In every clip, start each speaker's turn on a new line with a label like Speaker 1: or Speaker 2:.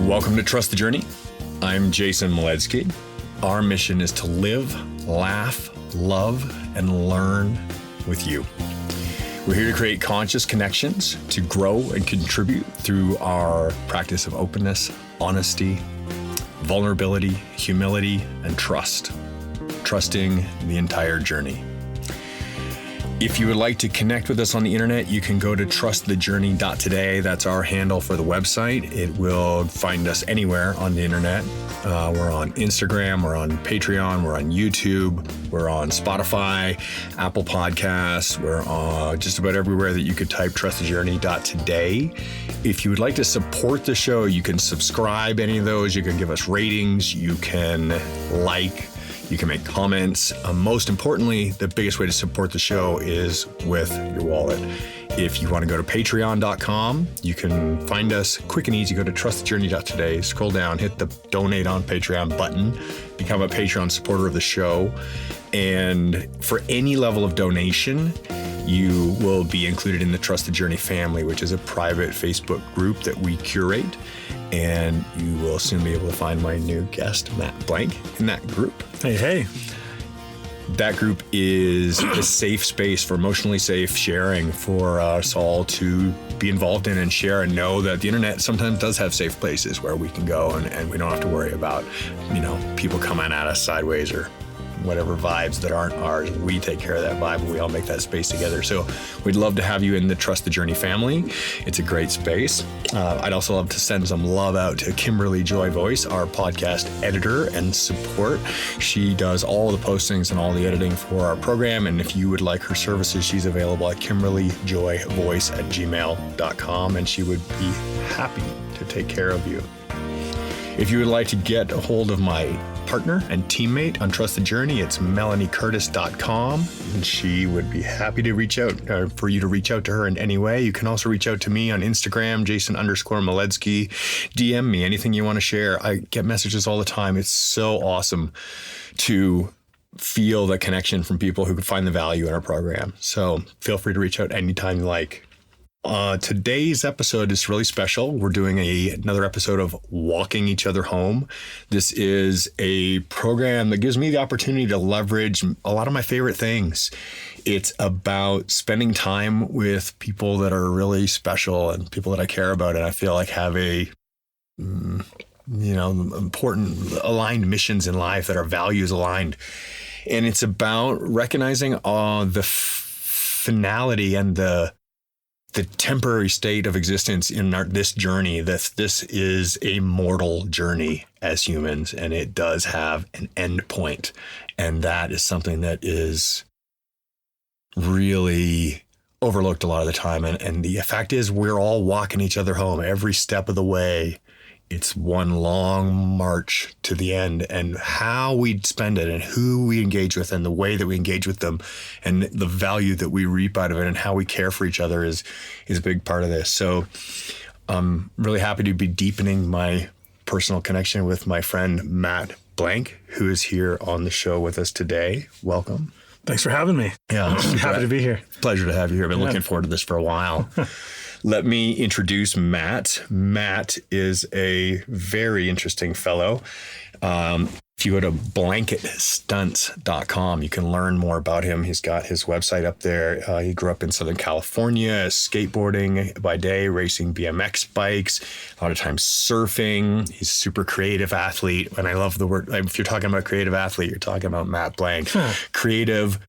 Speaker 1: Welcome to Trust the Journey. I'm Jason Moledzki. Our mission is to live, laugh, love, and learn with you. We're here to create conscious connections, to grow and contribute through our practice of openness, honesty, vulnerability, humility, and trust. Trusting the entire journey. If you would like to connect with us on the internet, you can go to trustthejourney.today. That's our handle for the website. It will find us anywhere on the internet. We're on Instagram, we're on Patreon, we're on YouTube, we're on Spotify, Apple Podcasts, we're on just about everywhere that you could type trustthejourney.today. If you would like to support the show, you can subscribe any of those. You can give us ratings. You can like. You can make comments. Most importantly, the biggest way to support the show is with your wallet. If you want to go to patreon.com, you can find us quick and easy. Go to trustthejourney.today, scroll down, hit the donate on Patreon button, become a Patreon supporter of the show. And for any level of donation, you will be included in the Trust the Journey family, which is a private Facebook group that we curate. And you will soon be able to find my new guest, Matt Blank, in that group.
Speaker 2: Hey.
Speaker 1: That group is a safe space for emotionally safe sharing for us all to be involved in and share and know that the internet sometimes does have safe places where we can go and we don't have to worry about, people coming at us sideways or whatever vibes that aren't ours. We take care of that vibe and we all make that space together. So we'd love to have you in the Trust the Journey family. It's a great space. I'd also love to send some love out to Kimberly Joy Voice, our podcast editor and support. She does all the postings and all the editing for our program. And if you would like her services, she's available at kimberlyjoyvoice@gmail.com, and she would be happy to take care of you. If you would like to get a hold of my partner and teammate on Trust the Journey, it's melaniecurtis.com, and she would be happy to reach out for you to reach out to her in any way. You can also reach out to me on Instagram, Jason_Moledzki. DM me anything you want to share. I get messages all the time. It's so awesome to feel the connection from people who can find the value in our program. So feel free to reach out anytime you like. Today's episode is really special. We're doing another episode of Walking Each Other Home. This is a program that gives me the opportunity to leverage a lot of my favorite things. It's about spending time with people that are really special and people that I care about and I feel like have a important aligned missions in life, that are values aligned. And it's about recognizing the finality and the temporary state of existence in this journey. This is a mortal journey as humans, and it does have an end point. And that is something that is really overlooked a lot of the time. And the fact is, we're all walking each other home every step of the way. It's one long march to the end, and how we spend it and who we engage with and the way that we engage with them and the value that we reap out of it and how we care for each other is a big part of this. So I'm really happy to be deepening my personal connection with my friend, Matt Blank, who is here on the show with us today. Welcome.
Speaker 2: Thanks for having me.
Speaker 1: Yeah.
Speaker 2: I'm happy to be here.
Speaker 1: Pleasure to have you here. I've been looking forward to this for a while. Let me introduce Matt. Matt is a very interesting fellow. If you go to blanketstunts.com, you can learn more about him. He's got his website up there. He grew up in Southern California, skateboarding by day, racing BMX bikes, a lot of times surfing. He's a super creative athlete. And I love the word, if you're talking about creative athlete, you're talking about Matt Blank. Creative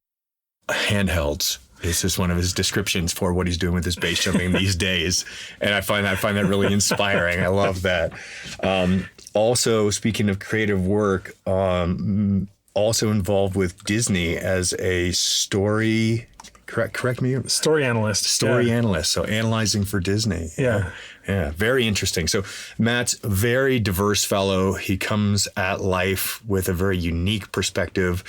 Speaker 1: handhelds. It's just one of his descriptions for what he's doing with his base jumping these days. And I find that really inspiring. I love that. Also, speaking of creative work, also involved with Disney as a story analyst. So analyzing for Disney.
Speaker 2: Yeah.
Speaker 1: Yeah. Very interesting. So Matt's a very diverse fellow. He comes at life with a very unique perspective.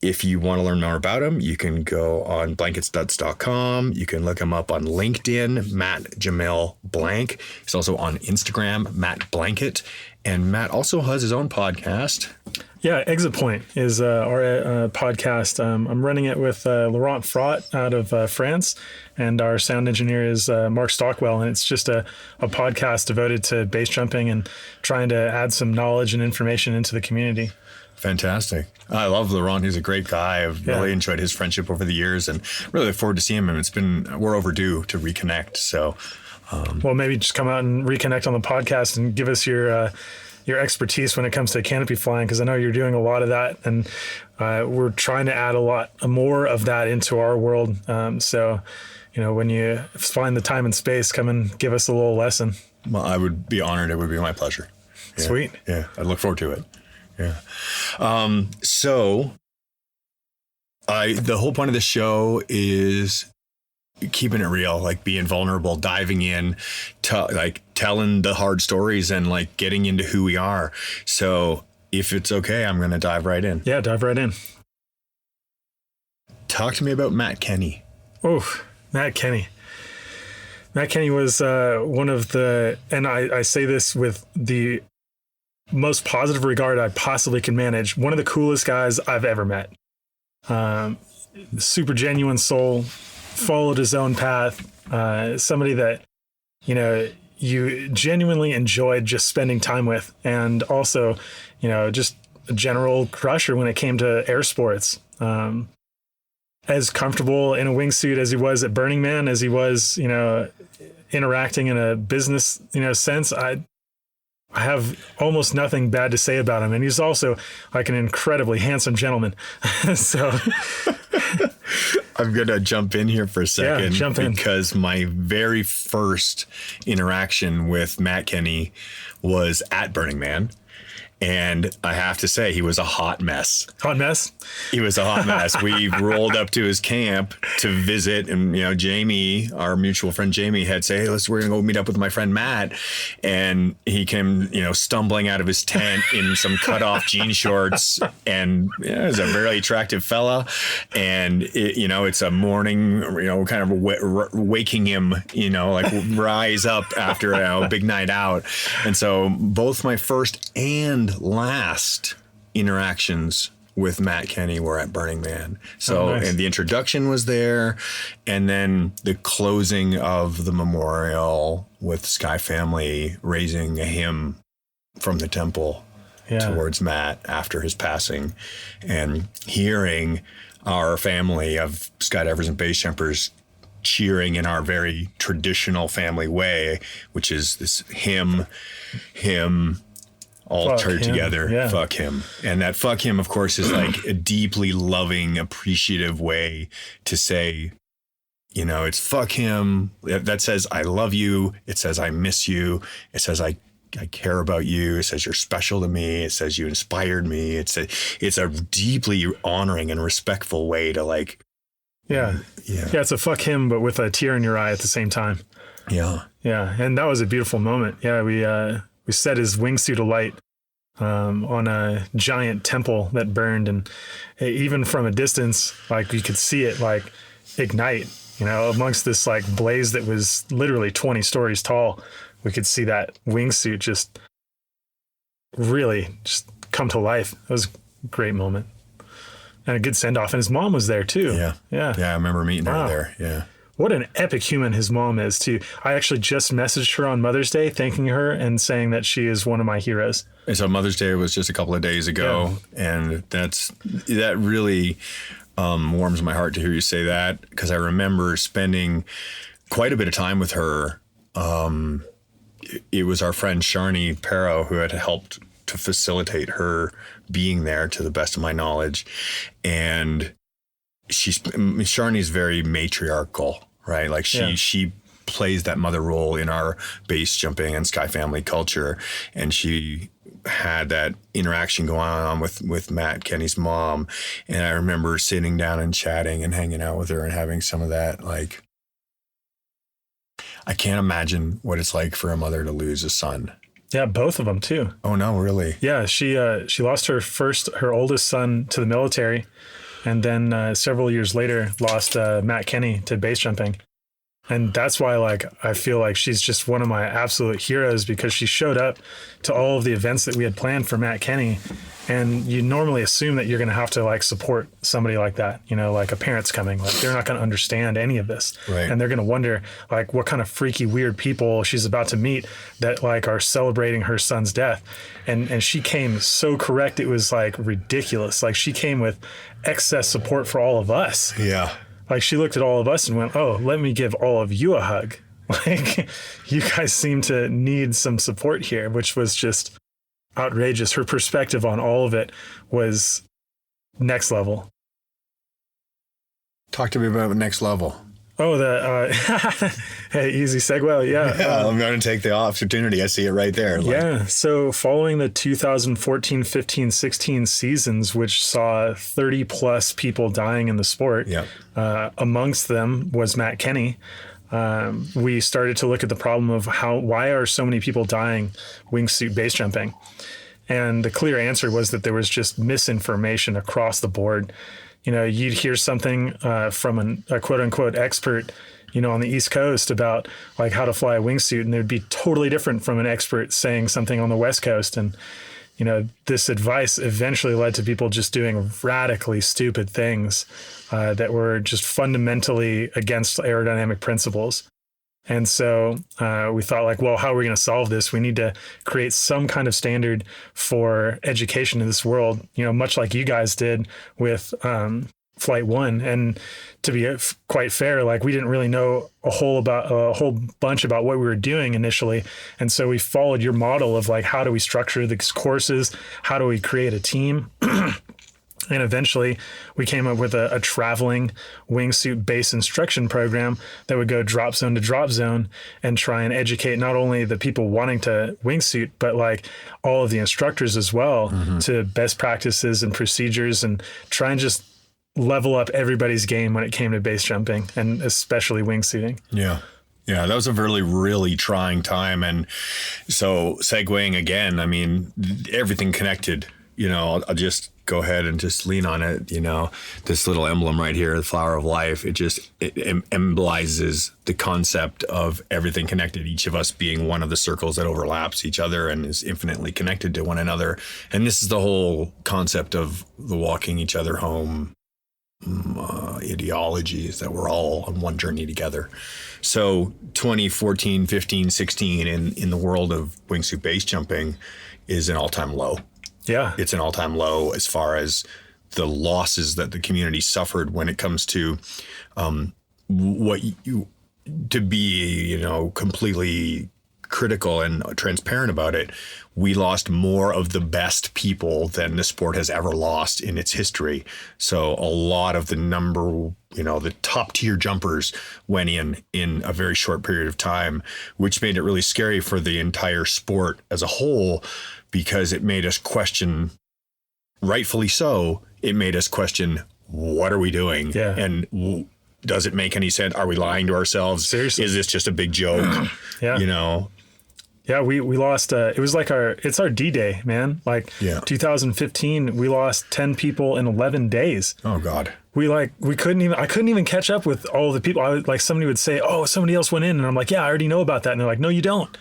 Speaker 1: If you want to learn more about him, you can go on blanketstunts.com. You can look him up on LinkedIn, Matt Jamil Blank. He's also on Instagram, Matt Blanket. And Matt also has his own podcast.
Speaker 2: Yeah, Exit Point is our podcast. I'm running it with Laurent Frott out of France, and our sound engineer is Mark Stockwell. And it's just a podcast devoted to base jumping and trying to add some knowledge and information into the community.
Speaker 1: Fantastic. I love Laurent. He's a great guy. I've really enjoyed his friendship over the years and really look forward to seeing him. We're overdue to reconnect. So,
Speaker 2: well, maybe just come out and reconnect on the podcast and give us your expertise when it comes to canopy flying, because I know you're doing a lot of that, and we're trying to add a lot more of that into our world. So, when you find the time and space, come and give us a little lesson.
Speaker 1: Well, I would be honored. It would be my pleasure. Yeah.
Speaker 2: Sweet.
Speaker 1: Yeah, I look forward to it. Yeah. So the whole point of the show is keeping it real, like being vulnerable, diving in, telling the hard stories and like getting into who we are. So if it's okay, I'm going to dive right in.
Speaker 2: Yeah, dive right in.
Speaker 1: Talk to me about Matt Kenny.
Speaker 2: Oh, Matt Kenny. Matt Kenny was one of the, and I say this with the most positive regard I possibly can manage, one of the coolest guys I've ever met. Super genuine soul, followed his own path. Somebody that, you genuinely enjoyed just spending time with, and also, just a general crusher when it came to air sports. As comfortable in a wingsuit as he was at Burning Man, as he was, interacting in a business, sense, I have almost nothing bad to say about him. And he's also like an incredibly handsome gentleman. So
Speaker 1: I'm going to jump in here for a second.
Speaker 2: Yeah, jump in.
Speaker 1: Because my very first interaction with Matt Kenny was at Burning Man. And I have to say, he was a hot mess.
Speaker 2: Hot mess?
Speaker 1: He was a hot mess. We rolled up to his camp to visit, and Jamie, our mutual friend Jamie, had said, "Hey, we're gonna go meet up with my friend Matt." And he came, stumbling out of his tent in some cut-off jean shorts, and he's a very attractive fella. And it's a morning, kind of waking him, rise up after a big night out. And so both my first and last interactions with Matt Kenny were at Burning Man. So, nice. And the introduction was there, and then the closing of the memorial with Sky Family raising a hymn from the temple towards Matt after his passing, and hearing our family of skydivers and base jumpers cheering in our very traditional family way, which is this hymn, all tied together, fuck him. And that fuck him, of course, is like a deeply loving, appreciative way to say, it's fuck him. That says, I love you. It says, I miss you. It says, I care about you. It says, you're special to me. It says, you inspired me. It's a deeply honoring and respectful way to it's a fuck him, but with a tear in your eye at the same time. Yeah.
Speaker 2: Yeah. And that was a beautiful moment. Yeah. We set his wingsuit alight on a giant temple that burned, and even from a distance, like you could see it like ignite, amongst this like blaze that was literally 20 stories tall. We could see that wingsuit just really just come to life. It was a great moment and a good send off. And his mom was there too.
Speaker 1: Yeah. I remember meeting her there. Yeah.
Speaker 2: What an epic human his mom is, too. I actually just messaged her on Mother's Day, thanking her and saying that she is one of my heroes.
Speaker 1: And so Mother's Day was just a couple of days ago. Yeah. And that really warms my heart to hear you say that, because I remember spending quite a bit of time with her. It was our friend Sharni Perro who had helped to facilitate her being there, to the best of my knowledge. And Sharni's very matriarchal, right? Like she plays that mother role in our base jumping and Sky Family culture. And she had that interaction going on with Matt Kenny's mom. And I remember sitting down and chatting and hanging out with her and having some of that, like, I can't imagine what it's like for a mother to lose a son.
Speaker 2: Yeah, both of them too.
Speaker 1: Oh no, really?
Speaker 2: Yeah, she lost her oldest son to the military, and then several years later lost Matt Kenny to base jumping. And that's why, like, I feel like she's just one of my absolute heroes, because she showed up to all of the events that we had planned for Matt Kenny. And you normally assume that you're going to have to like support somebody like that, you know, like a parent's coming, like they're not going to understand any of this.
Speaker 1: Right.
Speaker 2: And they're going to wonder like what kind of freaky, weird people she's about to meet that like are celebrating her son's death. And she came so correct. It was like ridiculous. Like she came with excess support for all of us.
Speaker 1: Yeah.
Speaker 2: Like she looked at all of us and went, oh, let me give all of you a hug. Like you guys seem to need some support here, which was just outrageous. Her perspective on all of it was next level.
Speaker 1: Talk to me about next level.
Speaker 2: Oh, hey, easy segue. Yeah.
Speaker 1: I'm going to take the opportunity. I see it right there.
Speaker 2: Yeah. So following the 2014, 15, 16 seasons, which saw 30 plus people dying in the sport, amongst them was Matt Kenny. We started to look at the problem of why are so many people dying wingsuit base jumping? And the clear answer was that there was just misinformation across the board. You know, you'd hear something from a quote unquote expert, you know, on the East Coast about like how to fly a wingsuit, and it would be totally different from an expert saying something on the West Coast. And, you know, this advice eventually led to people just doing radically stupid things that were just fundamentally against aerodynamic principles. And so we thought like, well, how are we going to solve this? We need to create some kind of standard for education in this world, you know, much like you guys did with Flight 1. And to be quite fair, like we didn't really know a whole bunch about what we were doing initially. And so we followed your model of like, how do we structure these courses? How do we create a team? And eventually we came up with a traveling wingsuit base instruction program that would go drop zone to drop zone and try and educate not only the people wanting to wingsuit, but like all of the instructors as well to best practices and procedures, and try and just level up everybody's game when it came to base jumping and especially wingsuiting.
Speaker 1: Yeah. Yeah, that was a really, really trying time. And so segueing again, I mean, everything connected. You know, I'll just go ahead and just lean on it. You know, this little emblem right here, the flower of life, it embolizes the concept of everything connected, each of us being one of the circles that overlaps each other and is infinitely connected to one another. And this is the whole concept of the walking each other home ideology, is that we're all on one journey together. So 2014, 15, 16 in the world of wingsuit base jumping is an all-time low.
Speaker 2: Yeah.
Speaker 1: It's an all-time low as far as the losses that the community suffered when it comes to to be, you know, completely critical and transparent about it. We lost more of the best people than the sport has ever lost in its history. So a lot of the the top tier jumpers went in a very short period of time, which made it really scary for the entire sport as a whole, because it made us question, rightfully so, it made us question, what are we doing? Yeah. And does it make any sense? Are we lying to ourselves?
Speaker 2: Seriously.
Speaker 1: Is this just a big joke?
Speaker 2: Yeah.
Speaker 1: You know?
Speaker 2: Yeah, we lost, it was like it's our D-Day, man. Like 2015, we lost 10 people in 11 days.
Speaker 1: Oh God.
Speaker 2: I couldn't even catch up with all the people. Somebody would say, oh, somebody else went in. And I'm like, yeah, I already know about that. And they're like, no, you don't.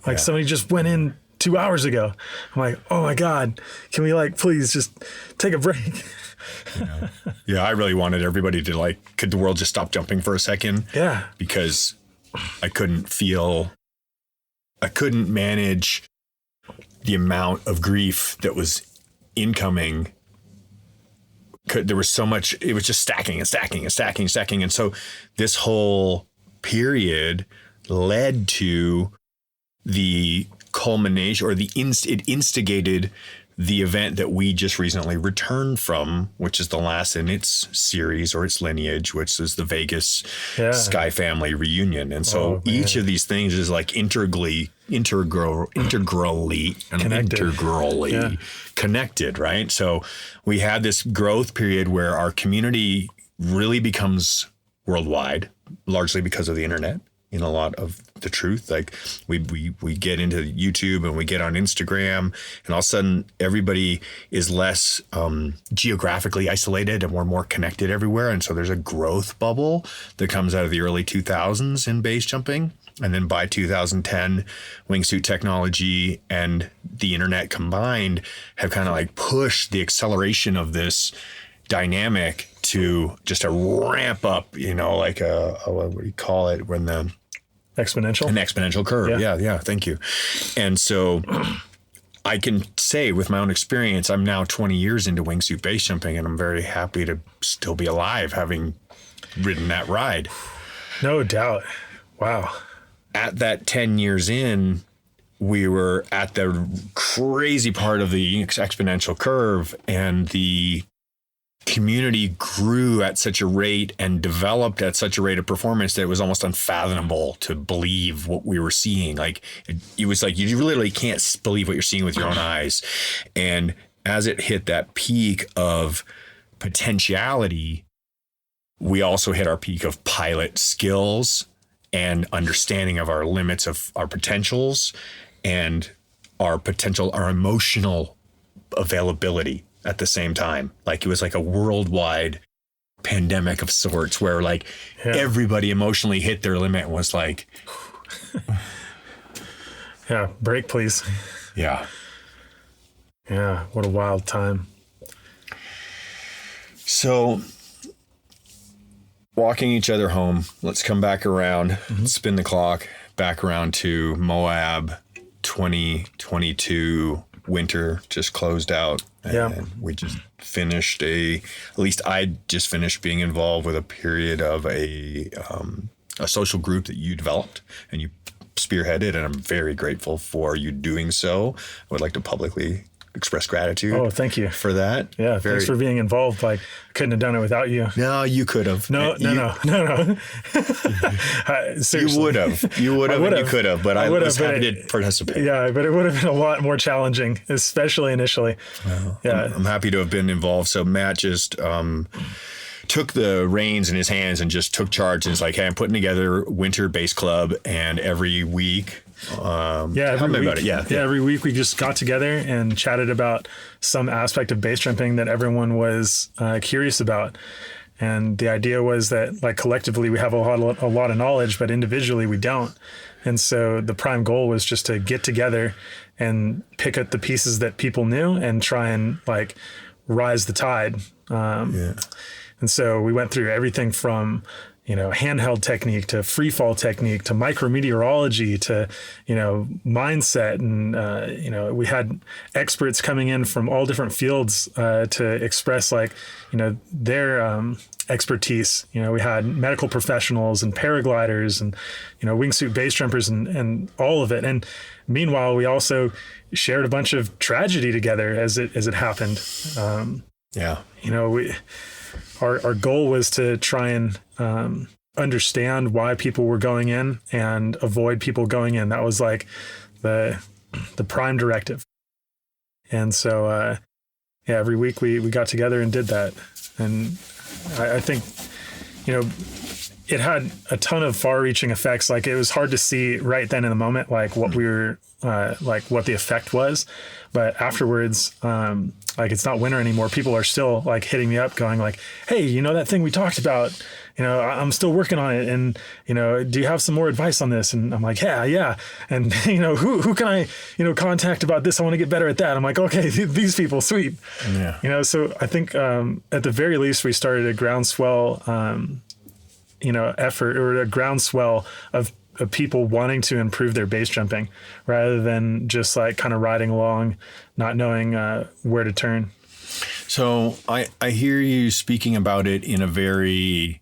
Speaker 2: Like somebody just went in 2 hours ago. I'm like, oh my God, can we please just take a break?
Speaker 1: Yeah, I really wanted everybody to could the world just stop jumping for a second?
Speaker 2: Yeah.
Speaker 1: Because I couldn't manage the amount of grief that was incoming. There was so much, it was just stacking and stacking and stacking and stacking. And so this whole period led to the culmination, or it instigated the event that we just recently returned from, which is the last in its series or its lineage, which is the Vegas Sky Family reunion. And so each of these things is integrally connected, right? So we had this growth period where our community really becomes worldwide, largely because of the internet. in a lot of the truth. Like we get into YouTube and we get on Instagram, and all of a sudden everybody is less geographically isolated and we're more connected everywhere. And so there's a growth bubble that comes out of the early 2000s in base jumping. And then by 2010, wingsuit technology and the internet combined have kind of like pushed the acceleration of this dynamic to just a ramp up, you know, like a what do you call it, when the
Speaker 2: exponential?
Speaker 1: An exponential curve. Yeah. Thank you. And so I can say with my own experience, I'm now 20 years into wingsuit base jumping, and I'm very happy to still be alive having ridden that ride.
Speaker 2: No doubt. Wow.
Speaker 1: At that 10 years in, we were at the crazy part of the exponential curve, and the community grew at such a rate and developed at such a rate of performance that it was almost unfathomable to believe what we were seeing. Like it was like you literally can't believe what you're seeing with your own eyes. And as it hit that peak of potentiality, we also hit our peak of pilot skills and understanding of our limits of our potentials and our emotional availability at the same time. Like it was like a worldwide pandemic of sorts where like everybody emotionally hit their limit and was like,
Speaker 2: yeah, break please.
Speaker 1: Yeah.
Speaker 2: Yeah. What a wild time.
Speaker 1: So walking each other home, let's come back around, spin the clock back around to Moab 2022. Winter just closed out, and we just finished at least I just finished being involved with a period of a social group that you developed and you spearheaded, and I'm very grateful for you doing so. I would like to publicly express gratitude.
Speaker 2: Oh, thank you
Speaker 1: for that.
Speaker 2: Yeah, thanks for being involved. Like, couldn't have done it without you.
Speaker 1: No, you could have.
Speaker 2: No. Seriously.
Speaker 1: You would have. And you could have, but I was happy to participate.
Speaker 2: Yeah, but it would have been a lot more challenging, especially initially.
Speaker 1: Well, yeah, I'm happy to have been involved. So Matt just took the reins in his hands and just took charge, and it's like, hey, I'm putting together Winter Base Club, and every week.
Speaker 2: Every week we just got together and chatted about some aspect of base jumping that everyone was curious about. And the idea was that, like, collectively we have a lot of knowledge, but individually we don't. And so the prime goal was just to get together and pick up the pieces that people knew and try and like rise the tide. And so we went through everything from, handheld technique to free fall technique to micrometeorology to, mindset. And, we had experts coming in from all different fields to express their expertise. We had medical professionals and paragliders and, wingsuit base jumpers and all of it. And meanwhile, we also shared a bunch of tragedy together as it happened. Our goal was to try and understand why people were going in and avoid people going in. That was like the prime directive. And so, every week we got together and did that. And I think, it had a ton of far-reaching effects. Like, it was hard to see right then in the moment, like what we were, what the effect was. But afterwards, it's not winter anymore. People are still like hitting me up going like, hey, that thing we talked about, I'm still working on it. And, do you have some more advice on this? And I'm like, yeah. And, who can I, contact about this? I want to get better at that. I'm like, okay, these people, sweet. Yeah. So I think at the very least, we started a groundswell, effort, or a groundswell of people wanting to improve their base jumping rather than just like kind of riding along, not knowing where to turn.
Speaker 1: So I hear you speaking about it in a very,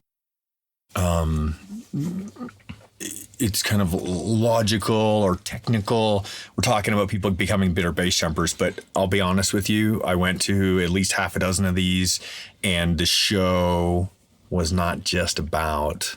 Speaker 1: it's kind of logical or technical. We're talking about people becoming better base jumpers, but I'll be honest with you. I went to at least half a dozen of these, and the show was not just about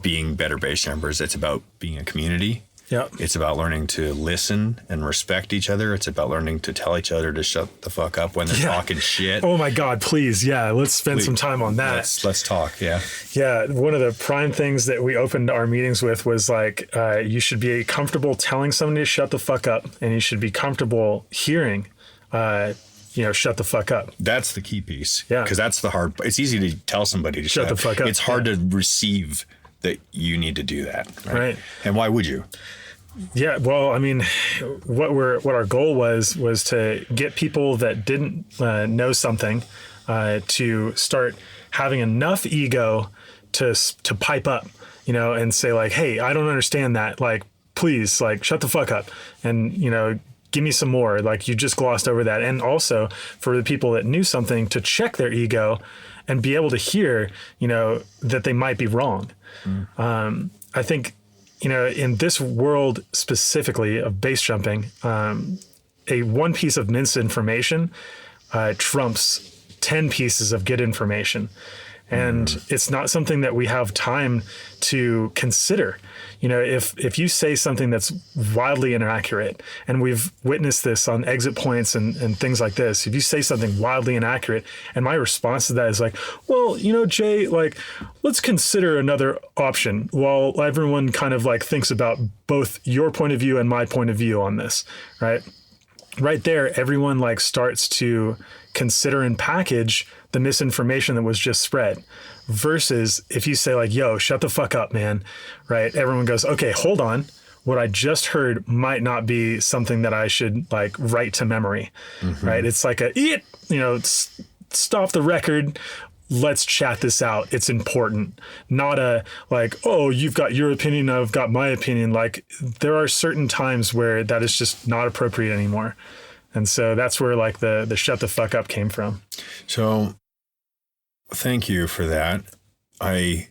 Speaker 1: being better base jumpers. It's about being a community.
Speaker 2: Yeah.
Speaker 1: It's about learning to listen and respect each other. It's about learning to tell each other to shut the fuck up when they're talking shit.
Speaker 2: Oh my God, please. Yeah. Let's spend some time on that.
Speaker 1: Let's talk. Yeah.
Speaker 2: Yeah. One of the prime things that we opened our meetings with was like, you should be comfortable telling somebody to shut the fuck up, and you should be comfortable hearing, shut the fuck up.
Speaker 1: That's the key piece.
Speaker 2: Yeah.
Speaker 1: Because that's the hard. It's easy to tell somebody to shut
Speaker 2: the fuck up.
Speaker 1: It's hard to receive that you need to do that.
Speaker 2: Right.
Speaker 1: And why would you?
Speaker 2: Yeah, well, I mean, what our goal was to get people that didn't know something to start having enough ego to pipe up, and say like, hey, I don't understand that. Like, please, like, shut the fuck up, and give me some more. Like, you just glossed over that. And also for the people that knew something, to check their ego and be able to hear, that they might be wrong. I think, in this world specifically of base jumping, a one piece of misinformation trumps 10 pieces of good information. And it's not something that we have time to consider. If you say something that's wildly inaccurate, and we've witnessed this on exit points and things like this, if you say something wildly inaccurate, and my response to that is like, well, Jay, like, let's consider another option while everyone kind of like thinks about both your point of view and my point of view on this, right? Right there, everyone like starts to consider and package the misinformation that was just spread, versus if you say like, yo, shut the fuck up, man, right? Everyone goes, okay, hold on. What I just heard might not be something that I should like write to memory, right? It's like stop the record. Let's chat this out. It's important. Not a like, oh, you've got your opinion, I've got my opinion. Like, there are certain times where that is just not appropriate anymore. And so that's where like the shut the fuck up came from. So
Speaker 1: thank you for that. I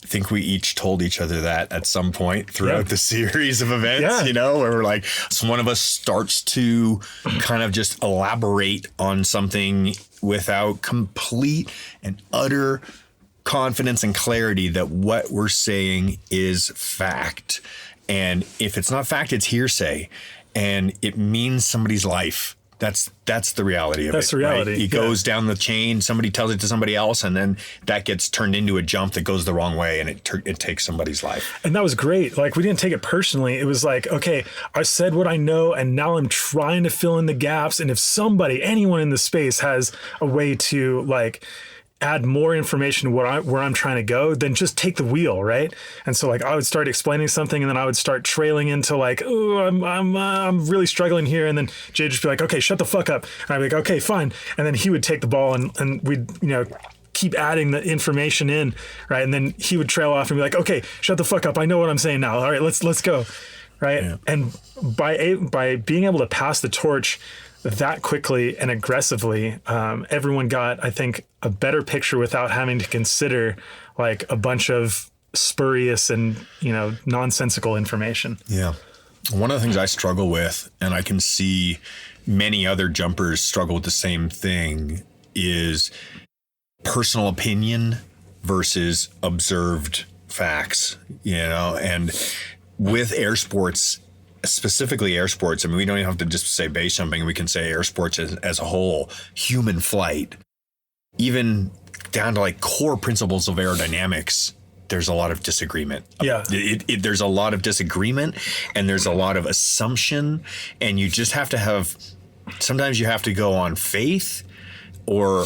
Speaker 1: think we each told each other that at some point throughout the series of events, where we're like, so one of us starts to kind of just elaborate on something without complete and utter confidence and clarity that what we're saying is fact. And if it's not fact, it's hearsay, and it means somebody's life. That's the reality of it.
Speaker 2: That's the reality.
Speaker 1: Right? It goes down the chain. Somebody tells it to somebody else, and then that gets turned into a jump that goes the wrong way, and it takes somebody's life.
Speaker 2: And that was great. Like, we didn't take it personally. It was like, okay, I said what I know, and now I'm trying to fill in the gaps. And if anyone in the space has a way to like add more information where I'm trying to go, then just take the wheel, right? And so like I would start explaining something, and then I would start trailing into like, oh, I'm really struggling here, and then Jay would just be like, okay, shut the fuck up, and I'd be like, okay, fine, and then he would take the ball and we'd keep adding the information in, right? And then he would trail off and be like, okay, shut the fuck up, I know what I'm saying now, all right, let's go, right? Yeah. And by being able to pass the torch that quickly and aggressively, everyone got, I think, a better picture without having to consider like a bunch of spurious and, nonsensical information.
Speaker 1: Yeah. One of the things I struggle with, and I can see many other jumpers struggle with the same thing, is personal opinion versus observed facts, and with air sports, specifically air sports, I mean, we don't even have to just say base jumping. We can say air sports as a whole, human flight, even down to like core principles of aerodynamics. There's a lot of disagreement.
Speaker 2: Yeah.
Speaker 1: There's a lot of disagreement, and there's a lot of assumption, and you just have to sometimes you have to go on faith or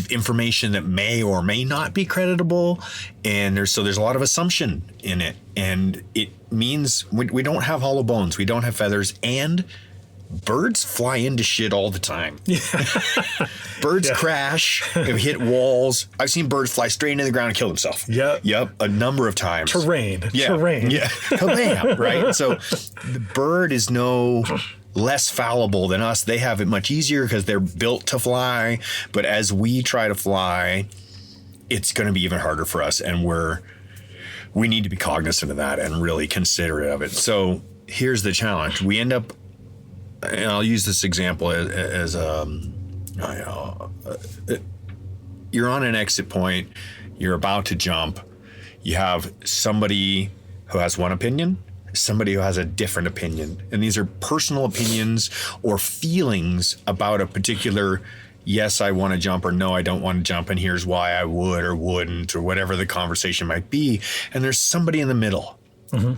Speaker 1: information that may or may not be creditable, and there's a lot of assumption in it, and it means we don't have hollow bones, we don't have feathers, and birds fly into shit all the time. Birds crash, hit walls. I've seen birds fly straight into the ground and kill themselves. Yep, a number of times.
Speaker 2: Terrain.
Speaker 1: Kabam, right? So the bird is no less fallible than us. They have it much easier because they're built to fly. But as we try to fly, it's going to be even harder for us. And we need to be cognizant of that and really considerate of it. So here's the challenge. We end up, and I'll use this example as you're on an exit point, you're about to jump, you have somebody who has one opinion, somebody who has a different opinion. And these are personal opinions or feelings about a particular, yes, I want to jump, or no, I don't want to jump, and here's why I would or wouldn't, or whatever the conversation might be. And there's somebody in the middle.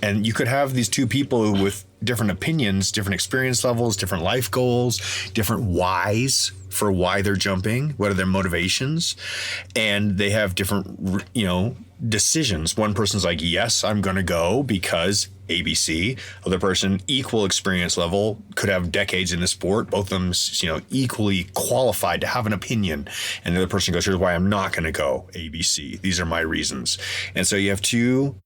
Speaker 1: And you could have these two people with different opinions, different experience levels, different life goals, different whys for why they're jumping, what are their motivations, and they have different, decisions. One person's like, yes, I'm going to go because ABC. Other person, equal experience level, could have decades in the sport. Both of them, equally qualified to have an opinion. And the other person goes, here's why I'm not going to go ABC. These are my reasons. And so you have two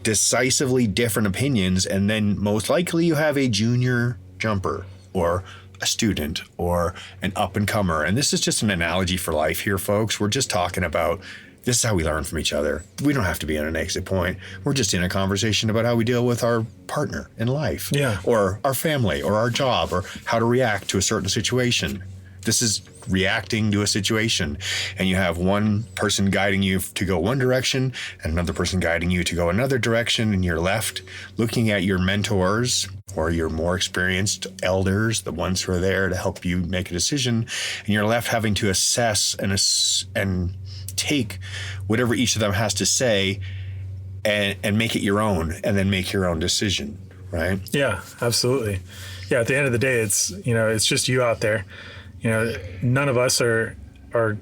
Speaker 1: decisively different opinions, and then most likely you have a junior jumper or a student or an up-and-comer. And this is just an analogy for life here, folks. We're just talking about this is how we learn from each other. We don't have to be at an exit point. We're just in a conversation about how we deal with our partner in life, or our family, or our job, or how to react to a certain situation. This is reacting to a situation, and you have one person guiding you to go one direction and another person guiding you to go another direction, and you're left looking at your mentors or your more experienced elders, the ones who are there to help you make a decision, and you're left having to assess and take whatever each of them has to say and make it your own, and then make your own decision, right?
Speaker 2: Yeah, absolutely. Yeah, at the end of the day, it's just you out there. None of us are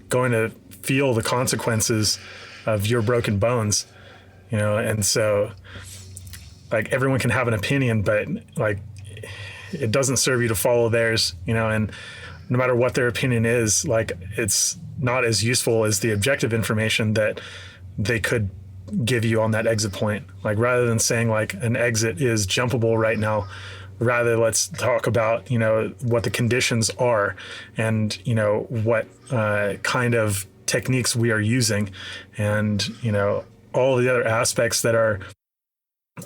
Speaker 2: going to feel the consequences of your broken bones, and so like everyone can have an opinion, but like it doesn't serve you to follow theirs, and no matter what their opinion is, like it's not as useful as the objective information that they could give you on that exit point. Like rather than saying like an exit is jumpable right now, rather let's talk about what the conditions are and what kind of techniques we are using, and all the other aspects that are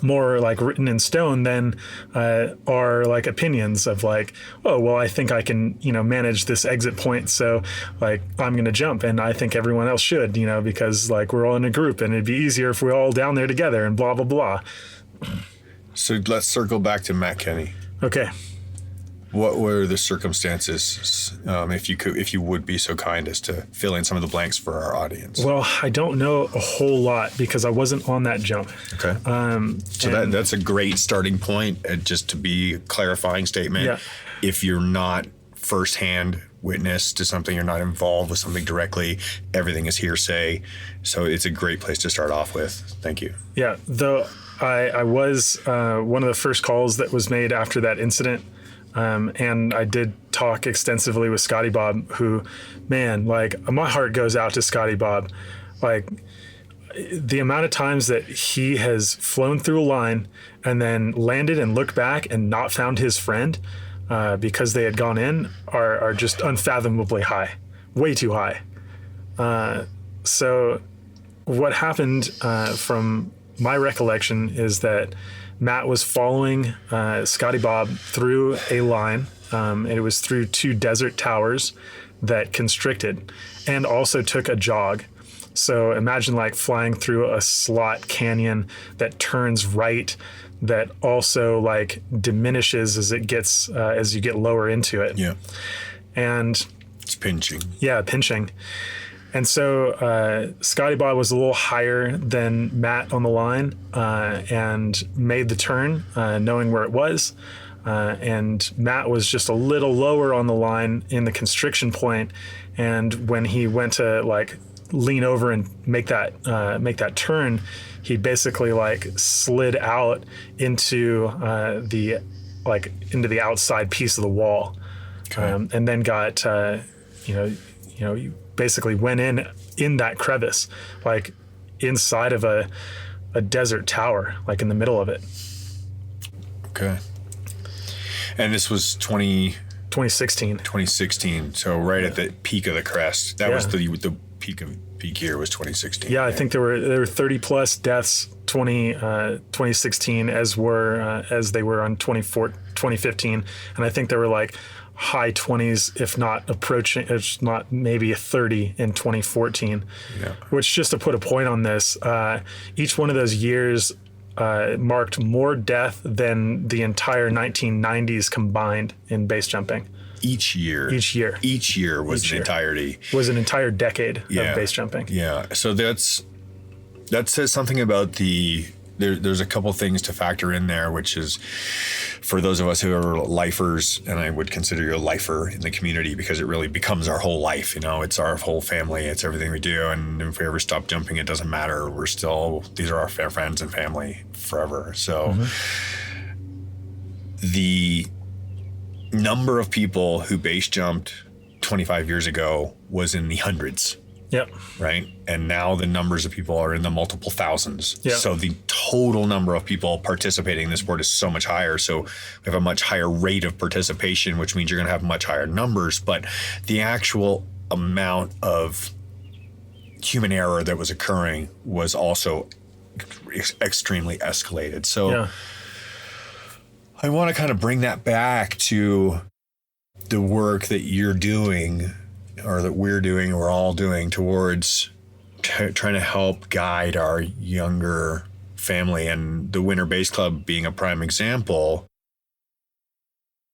Speaker 2: more like written in stone than are like opinions of like, oh well, I think I can manage this exit point, so like I'm gonna jump, and I think everyone else should, because like we're all in a group and it'd be easier if we're all down there together and blah blah blah.
Speaker 1: So let's circle back to Matt Kenny.
Speaker 2: Okay.
Speaker 1: What were the circumstances, if you would be so kind as to fill in some of the blanks for our audience?
Speaker 2: Well, I don't know a whole lot because I wasn't on that jump.
Speaker 1: Okay. So that's a great starting point, just to be a clarifying statement.
Speaker 2: Yeah.
Speaker 1: If you're not firsthand witness to something, you're not involved with something directly, everything is hearsay. So it's a great place to start off with. Thank you.
Speaker 2: Yeah. Though I was one of the first calls that was made after that incident. And I did talk extensively with Scotty Bob, who, man, like my heart goes out to Scotty Bob. Like the amount of times that he has flown through a line and then landed and looked back and not found his friend because they had gone in are just unfathomably high, way too high. So what happened from my recollection is that Matt was following Scotty Bob through a line. And it was through two desert towers that constricted and also took a jog. So imagine like flying through a slot canyon that turns right, that also like diminishes as it gets as you get lower into it.
Speaker 1: Yeah.
Speaker 2: And
Speaker 1: it's pinching.
Speaker 2: Yeah, pinching. And so Scotty Bob was a little higher than Matt on the line and made the turn knowing where it was. And Matt was just a little lower on the line in the constriction point. And when he went to like lean over and make that turn, he basically like slid out into the outside piece of the wall. Okay. And then got you basically went in that crevice, like inside of a desert tower, like in the middle of it.
Speaker 1: Okay. And this was
Speaker 2: 2016.
Speaker 1: 2016. So right at the peak of the crest. That was the peak year was 2016.
Speaker 2: Yeah, I think there were 30 plus deaths 2016 as they were on 2015, and I think there were like high 20s, if not maybe a 30 in 2014. Yeah. Which, just to put a point on this, each one of those years marked more death than the entire 1990s combined in base jumping.
Speaker 1: Each year was an entirety.
Speaker 2: Was an entire decade of base jumping.
Speaker 1: Yeah. So that says something about there's a couple things to factor in there, which is for those of us who are lifers, and I would consider you a lifer in the community because it really becomes our whole life. You know, it's our whole family. It's everything we do. And if we ever stop jumping, it doesn't matter. These are our friends and family forever. So the number of people who base jumped 25 years ago was in the hundreds.
Speaker 2: Yep.
Speaker 1: Right. And now the numbers of people are in the multiple thousands.
Speaker 2: Yep.
Speaker 1: So the total number of people participating in this sport is so much higher. So we have a much higher rate of participation, which means you're going to have much higher numbers. But the actual amount of human error that was occurring was also extremely escalated. So I want to kind of bring that back to the work that you're doing, or that we're doing, or we're all doing towards trying to help guide our younger family. And the Winter Base Club being a prime example,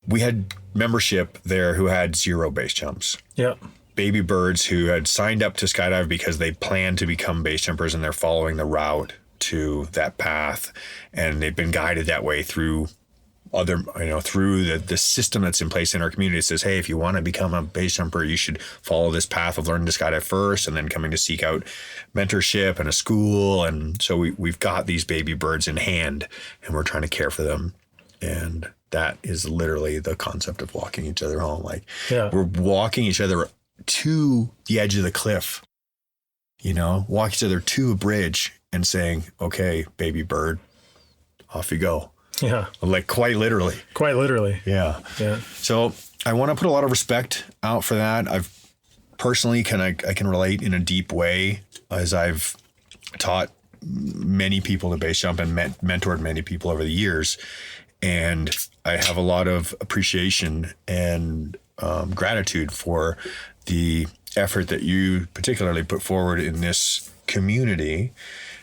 Speaker 1: we had membership there who had 0 base jumps.
Speaker 2: Yep.
Speaker 1: Baby birds who had signed up to skydive because they planned to become base jumpers, and they're following the route to that path. And they've been guided that way through through the system that's in place in our community. It says, hey, if you want to become a base jumper, you should follow this path of learning to skydive first, and then coming to seek out mentorship and a school. And so we've got these baby birds in hand, and we're trying to care for them. And that is literally the concept of walking each other home. We're walking each other to the edge of the cliff, walk each other to a bridge and saying, okay, baby bird, off you go.
Speaker 2: Yeah.
Speaker 1: Quite literally.
Speaker 2: Quite literally.
Speaker 1: Yeah.
Speaker 2: Yeah.
Speaker 1: So I want to put a lot of respect out for that. I've personally I can relate in a deep way, as I've taught many people to base jump and mentored many people over the years. And I have a lot of appreciation and gratitude for the effort that you particularly put forward in this community.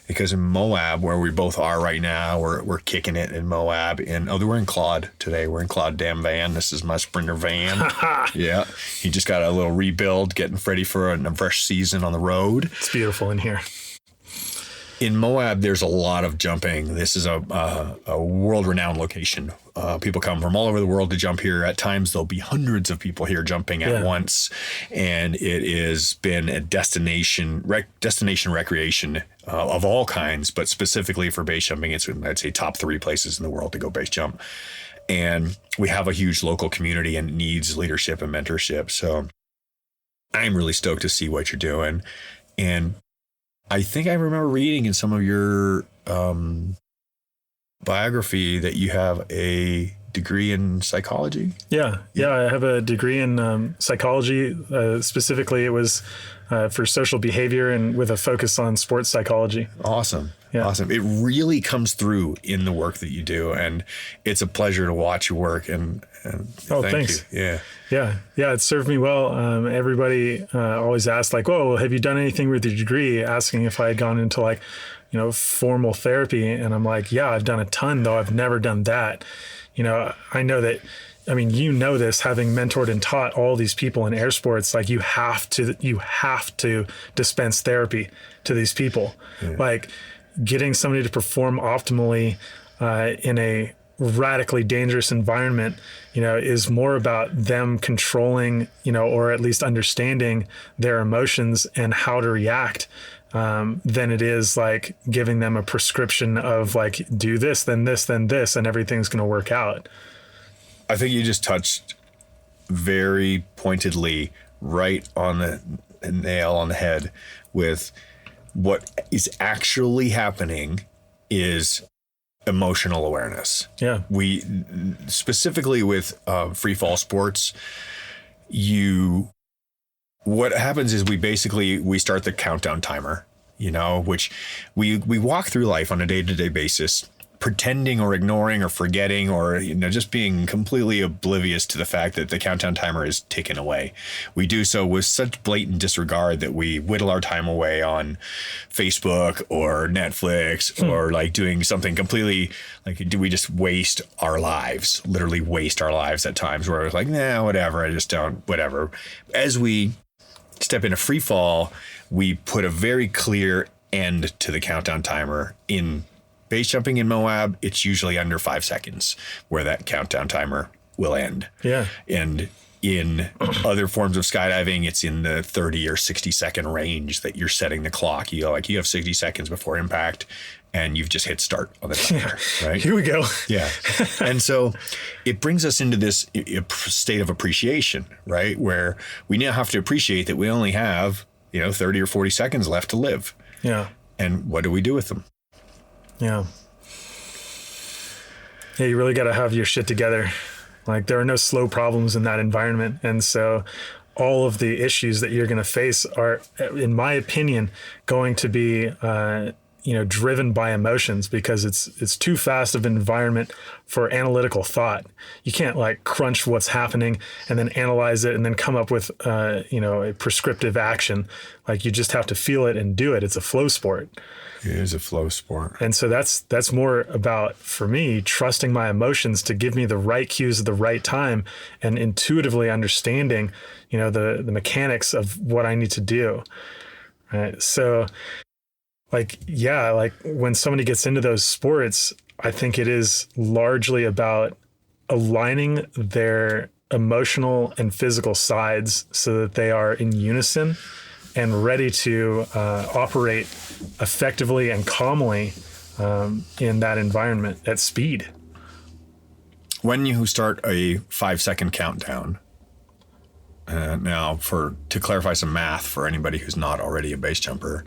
Speaker 1: Because in Moab, where we both are right now, we're kicking it in Moab. We're in Claude today. We're in Claude Dam van. This is my Sprinter van. Yeah. He just got a little rebuild, getting ready for a fresh season on the road.
Speaker 2: It's beautiful in here.
Speaker 1: In Moab, there's a lot of jumping. This is a world-renowned location. People come from all over the world to jump here. At times, there'll be hundreds of people here jumping at once, and it has been a destination recreation of all kinds, but specifically for base jumping, it's, I'd say, top 3 places in the world to go base jump. And we have a huge local community and needs leadership and mentorship. So I'm really stoked to see what you're doing. And I think I remember reading in some of your biography that you have a degree in psychology. Yeah.
Speaker 2: I have a degree in psychology. Specifically, it was for social behavior and with a focus on sports psychology.
Speaker 1: Awesome. Yeah. Awesome. It really comes through in the work that you do, and it's a pleasure to watch your work. And
Speaker 2: thanks.
Speaker 1: You.
Speaker 2: Yeah. It served me well. Everybody always asked, whoa, have you done anything with your degree? Asking if I had gone into formal therapy. And I'm like, yeah, I've done a ton, though I've never done that. I know that, this, having mentored and taught all these people in air sports, you have to dispense therapy to these people. Yeah. Getting somebody to perform optimally in a radically dangerous environment, is more about them controlling, or at least understanding their emotions and how to react, than it is giving them a prescription of do this, then this, then this, and everything's going to work out.
Speaker 1: I think you just touched very pointedly right on the nail on the head with what is actually happening is emotional awareness.
Speaker 2: Yeah.
Speaker 1: We specifically with free fall sports, what happens is we start the countdown timer, which we walk through life on a day-to-day basis, pretending or ignoring or forgetting or, just being completely oblivious to the fact that the countdown timer is ticking away. We do so with such blatant disregard that we whittle our time away on Facebook or Netflix or like doing something completely like, do we just waste our lives, literally waste our lives at times where it's like, nah, whatever. I just don't, whatever. As we step into free fall, we put a very clear end to the countdown timer. In base jumping in Moab, it's usually under 5 seconds where that countdown timer will end.
Speaker 2: Yeah.
Speaker 1: And in other forms of skydiving, it's in the 30 or 60 second range that you're setting the clock. You have 60 seconds before impact and you've just hit start on the timer, right?
Speaker 2: Here we go.
Speaker 1: Yeah. And so it brings us into this state of appreciation, right? Where we now have to appreciate that we only have, 30 or 40 seconds left to live.
Speaker 2: Yeah.
Speaker 1: And what do we do with them?
Speaker 2: Yeah. Yeah, you really got to have your shit together. Like there are no slow problems in that environment. And so all of the issues that you're going to face are, in my opinion, going to be, driven by emotions because it's too fast of an environment for analytical thought. You can't like crunch what's happening and then analyze it and then come up with, a prescriptive action. Like you just have to feel it and do it. It's a flow sport.
Speaker 1: It is a flow sport.
Speaker 2: And so that's more about, for me, trusting my emotions to give me the right cues at the right time and intuitively understanding, the mechanics of what I need to do. Right. So like when somebody gets into those sports, I think it is largely about aligning their emotional and physical sides so that they are in unison and ready to operate effectively and calmly in that environment at speed.
Speaker 1: When you start a 5 second countdown, now to clarify some math for anybody who's not already a base jumper,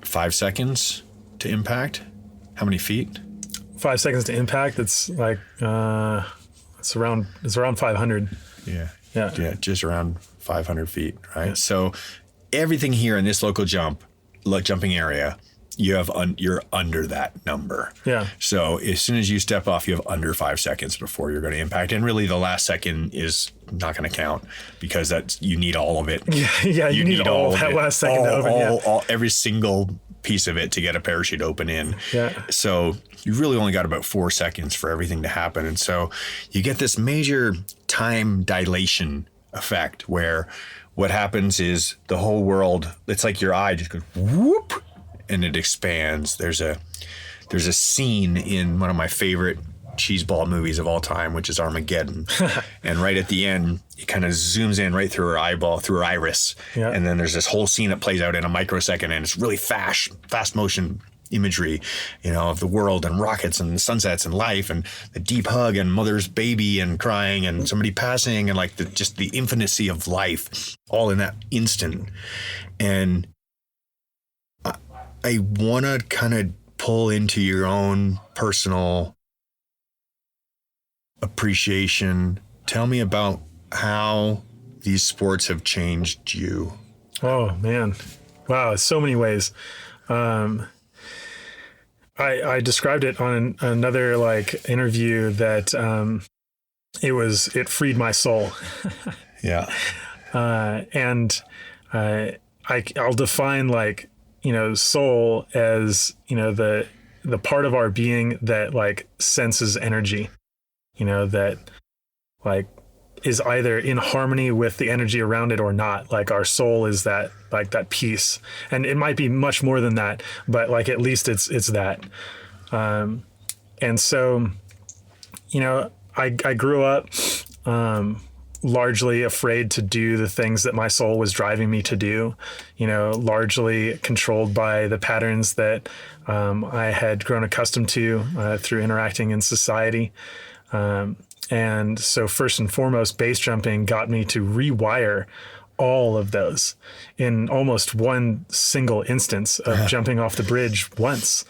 Speaker 1: 5 seconds to impact, how many feet?
Speaker 2: 5 seconds to impact. It's like it's around 500.
Speaker 1: Yeah, just around 500 feet, right?
Speaker 2: Yeah.
Speaker 1: So everything here in this local jumping area, you're under that number.
Speaker 2: Yeah.
Speaker 1: So as soon as you step off, you have under 5 seconds before you're going to impact, and really the last second is not going to count because you need all of it.
Speaker 2: Yeah, you need all that last second to open.
Speaker 1: Every single piece of it to get a parachute open in.
Speaker 2: Yeah.
Speaker 1: So you really only got about 4 seconds for everything to happen, and so you get this major time dilation effect where what happens is the whole world, it's like your eye just goes whoop and it expands. There's a scene in one of my favorite cheeseball movies of all time, which is Armageddon. And right at the end, it kind of zooms in right through her eyeball, through her iris. Yeah. And then there's this whole scene that plays out in a microsecond, and it's really fast motion imagery, of the world and rockets and sunsets and life and the deep hug and mother's baby and crying and somebody passing and like just the infinity of life all in that instant. And I want to kind of pull into your own personal appreciation. Tell me about how these sports have changed you.
Speaker 2: Oh man. Wow. So many ways. I described it on another interview that it freed my soul.
Speaker 1: Yeah.
Speaker 2: And I'll define soul as, the part of our being that senses energy, that is either in harmony with the energy around it or not. Like our soul is that piece, and it might be much more than that, but at least it's that. And so, I grew up, largely afraid to do the things that my soul was driving me to do, largely controlled by the patterns that, I had grown accustomed to, through interacting in society. And so first and foremost, base jumping got me to rewire all of those in almost one single instance of jumping off the bridge once,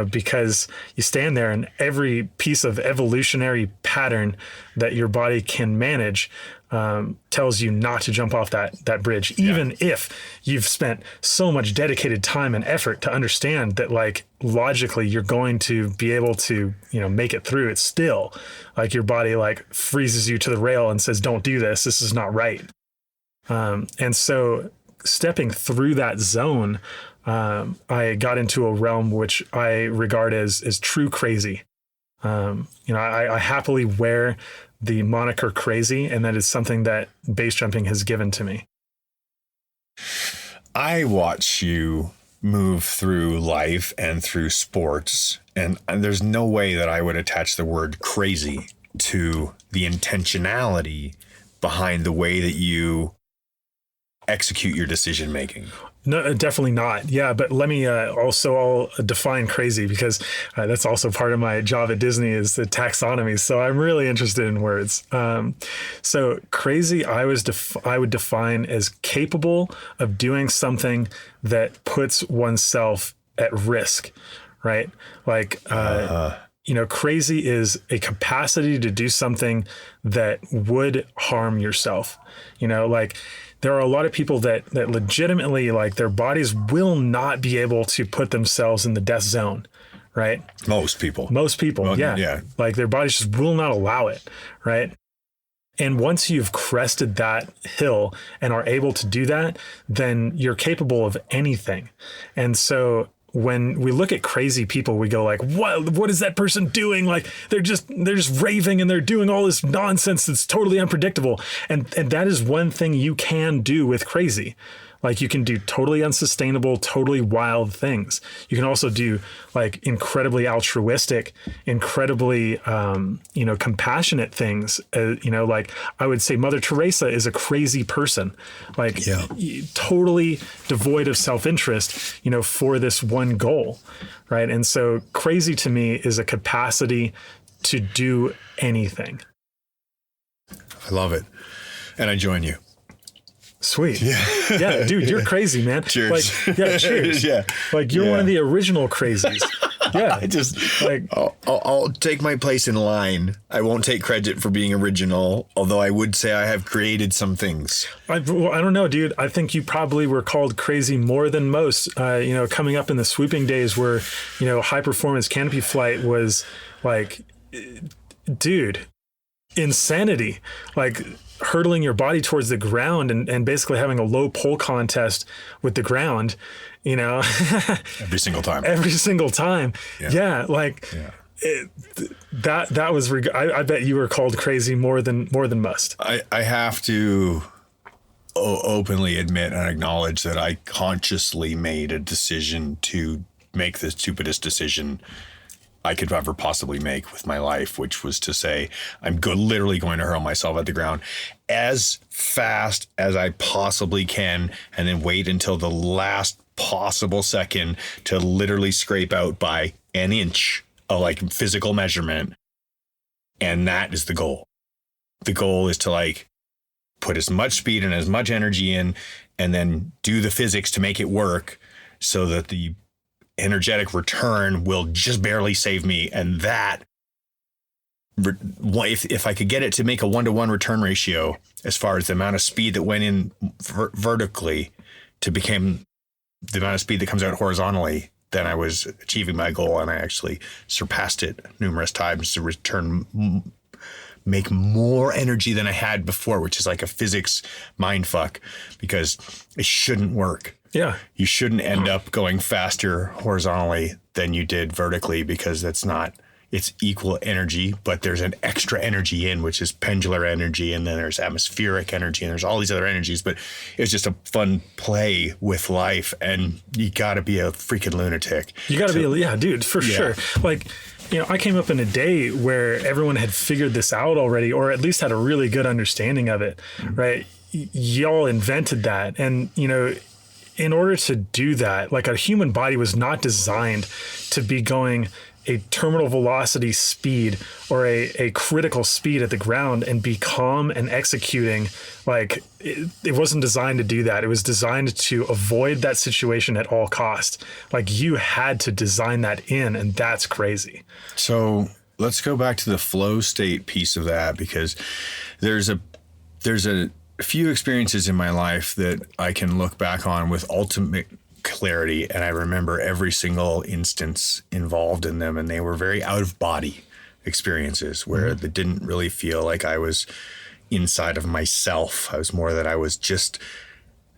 Speaker 2: because you stand there and every piece of evolutionary pattern that your body can manage tells you not to jump off that bridge, even if you've spent so much dedicated time and effort to understand that, like, logically you're going to be able to, make it through. It's still like your body like freezes you to the rail and says, don't do this. This is not right. And so stepping through that zone, I got into a realm which I regard as true crazy. I happily wear the moniker crazy, and that is something that base jumping has given to me.
Speaker 1: I watch you move through life and through sports, and there's no way that I would attach the word crazy to the intentionality behind the way that you execute your decision making.
Speaker 2: No, definitely not. Yeah, but let me I'll define crazy, because that's also part of my job at Disney is the taxonomy. So I'm really interested in words. So crazy, I would define as capable of doing something that puts oneself at risk, right? Like, crazy is a capacity to do something that would harm yourself. There are a lot of people that legitimately, like, their bodies will not be able to put themselves in the death zone, right?
Speaker 1: Most people,
Speaker 2: yeah. Like, their bodies just will not allow it, right? And once you've crested that hill and are able to do that, then you're capable of anything. And so when we look at crazy people, we go like, what is that person doing? Like, they're just raving and they're doing all this nonsense that's totally unpredictable. And that is one thing you can do with crazy. Like, you can do totally unsustainable, totally wild things. You can also do, like, incredibly altruistic, incredibly, compassionate things. Like, I would say Mother Teresa is a crazy person, like, totally devoid of self-interest, for this one goal, right? And so crazy to me is a capacity to do anything.
Speaker 1: I love it. And I join you.
Speaker 2: Sweet. Yeah, dude, you're crazy, man.
Speaker 1: Cheers.
Speaker 2: Like, cheers. Like, you're one of the original crazies. Yeah.
Speaker 1: I just, like, I'll take my place in line. I won't take credit for being original, although I would say I have created some things.
Speaker 2: I don't know, dude. I think you probably were called crazy more than most, coming up in the swooping days where, high performance canopy flight was like, dude, insanity. Like, hurtling your body towards the ground and basically having a low pull contest with the ground,
Speaker 1: every single time.
Speaker 2: Yeah. That was, I bet you were called crazy more than most.
Speaker 1: I have to openly admit and acknowledge that I consciously made a decision to make the stupidest decision I could ever possibly make with my life, which was to say, I'm literally going to hurl myself at the ground as fast as I possibly can, and then wait until the last possible second to literally scrape out by an inch of, like, physical measurement. And that is the goal. The goal is to, like, put as much speed and as much energy in, and then do the physics to make it work so that the energetic return will just barely save me. And that, if I could get it to make a 1-to-1 return ratio as far as the amount of speed that went in vertically to become the amount of speed that comes out horizontally, then I was achieving my goal, and I actually surpassed it numerous times to make more energy than I had before, which is like a physics mind fuck, because it shouldn't work.
Speaker 2: Yeah.
Speaker 1: You shouldn't end up going faster horizontally than you did vertically, because it's equal energy, but there's an extra energy in, which is pendular energy. And then there's atmospheric energy, and there's all these other energies, but it's just a fun play with life. And you gotta be a freaking lunatic.
Speaker 2: You gotta dude, for sure. Like, I came up in a day where everyone had figured this out already, or at least had a really good understanding of it, right? Y'all invented that. And, in order to do that, like, a human body was not designed to be going a terminal velocity speed or a critical speed at the ground and be calm and executing. Like, it wasn't designed to do that. It was designed to avoid that situation at all costs. Like, you had to design that in, and that's crazy.
Speaker 1: So let's go back to the flow state piece of that, because there's there's a few experiences in my life that I can look back on with ultimate clarity, and I remember every single instance involved in them, and they were very out of body experiences where they didn't really feel like I was inside of myself. I was more that I was just,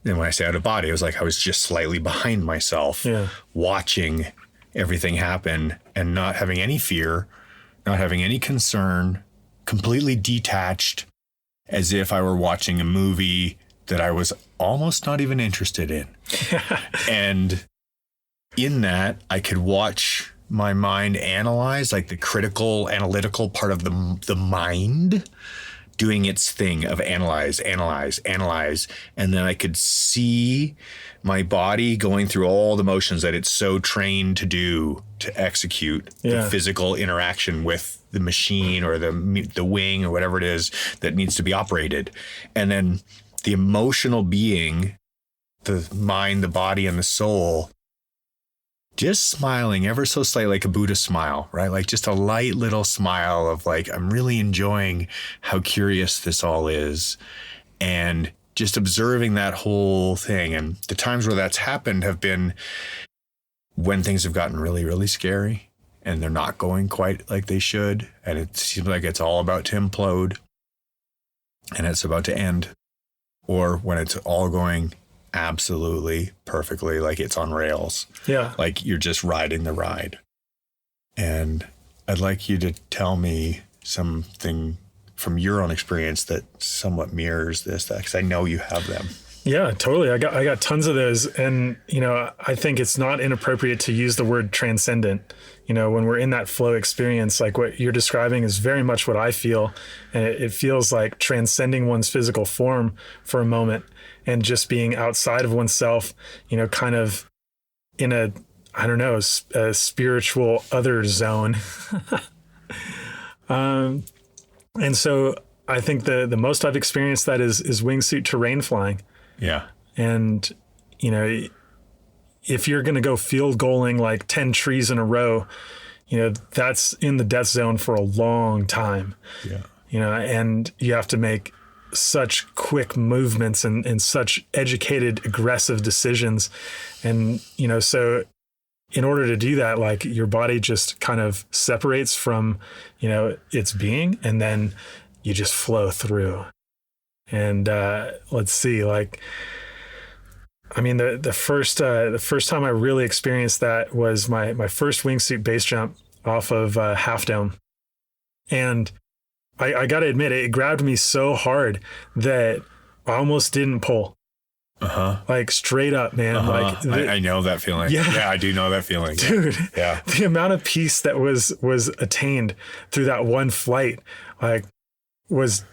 Speaker 1: and when I say out of body, it was like I was just slightly behind myself, watching everything happen and not having any fear, not having any concern, completely detached, as if I were watching a movie that I was almost not even interested in. And in that, I could watch my mind analyze, like the critical, analytical part of the mind doing its thing of analyze. And then I could see my body going through all the motions that it's so trained to do, to execute the physical interaction with the machine or the wing or whatever it is that needs to be operated. And then the emotional being, the mind, the body, and the soul, just smiling ever so slightly, like a Buddha smile, right? Like just a light little smile of like, I'm really enjoying how curious this all is. And just observing that whole thing. And the times where that's happened have been when things have gotten really, really scary and they're not going quite like they should. And it seems like it's all about to implode and it's about to end. Or when it's all going absolutely perfectly, like it's on rails. Yeah. Like you're just riding the ride. And I'd like you to tell me something from your own experience that somewhat mirrors this, because I know you have them.
Speaker 2: Yeah, totally. I got tons of those. And, I think it's not inappropriate to use the word transcendent. When we're in that flow experience, like what you're describing is very much what I feel. And it feels like transcending one's physical form for a moment and just being outside of oneself, kind of in a spiritual other zone. And so I think the most I've experienced that is wingsuit terrain flying. Yeah. And, if you're going to go field goaling like 10 trees in a row, that's in the death zone for a long time. Yeah. And you have to make such quick movements and such educated, aggressive decisions. And, so in order to do that, like your body just kind of separates from, its being, and then you just flow through. And let's see, like, I mean, the first time I really experienced that was my first wingsuit base jump off of Half Dome. And I got to admit, it grabbed me so hard that I almost didn't pull. Like straight up, man. Like
Speaker 1: I know that feeling. Yeah, I do know that feeling,
Speaker 2: dude. Yeah, the amount of peace that was attained through that one flight, like, was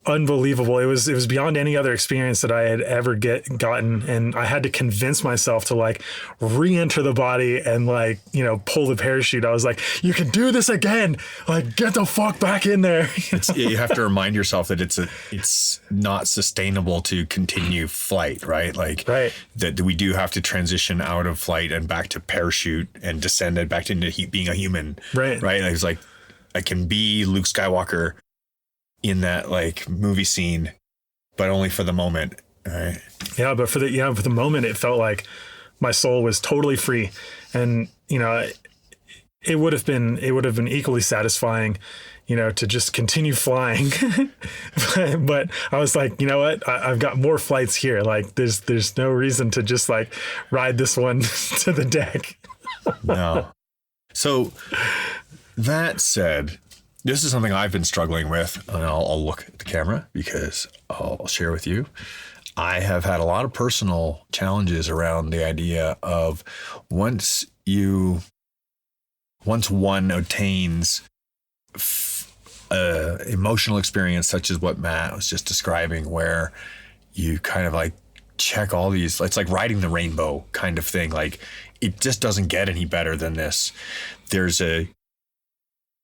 Speaker 2: unbelievable. It was beyond any other experience that I had ever gotten, and I had to convince myself to like re-enter the body and like pull the parachute. I was like, you can do this again. Like, get the fuck back in there.
Speaker 1: You have to remind yourself that it's not sustainable to continue flight, right? Like, that we do have to transition out of flight and back to parachute and descend back into being a human. Right. It's like I can be Luke Skywalker in that like movie scene, but only for the moment. Right.
Speaker 2: Yeah. But for the moment, it felt like my soul was totally free. And, it would have been equally satisfying, to just continue flying. but I was like, you know what? I've got more flights here. Like there's no reason to just like ride this one to the deck.
Speaker 1: No. So that said, this is something I've been struggling with, and I'll look at the camera because I'll share with you. I have had a lot of personal challenges around the idea of once one attains emotional experience such as what Matt was just describing, where you kind of like check all these, it's like riding the rainbow kind of thing. Like it just doesn't get any better than this. There's a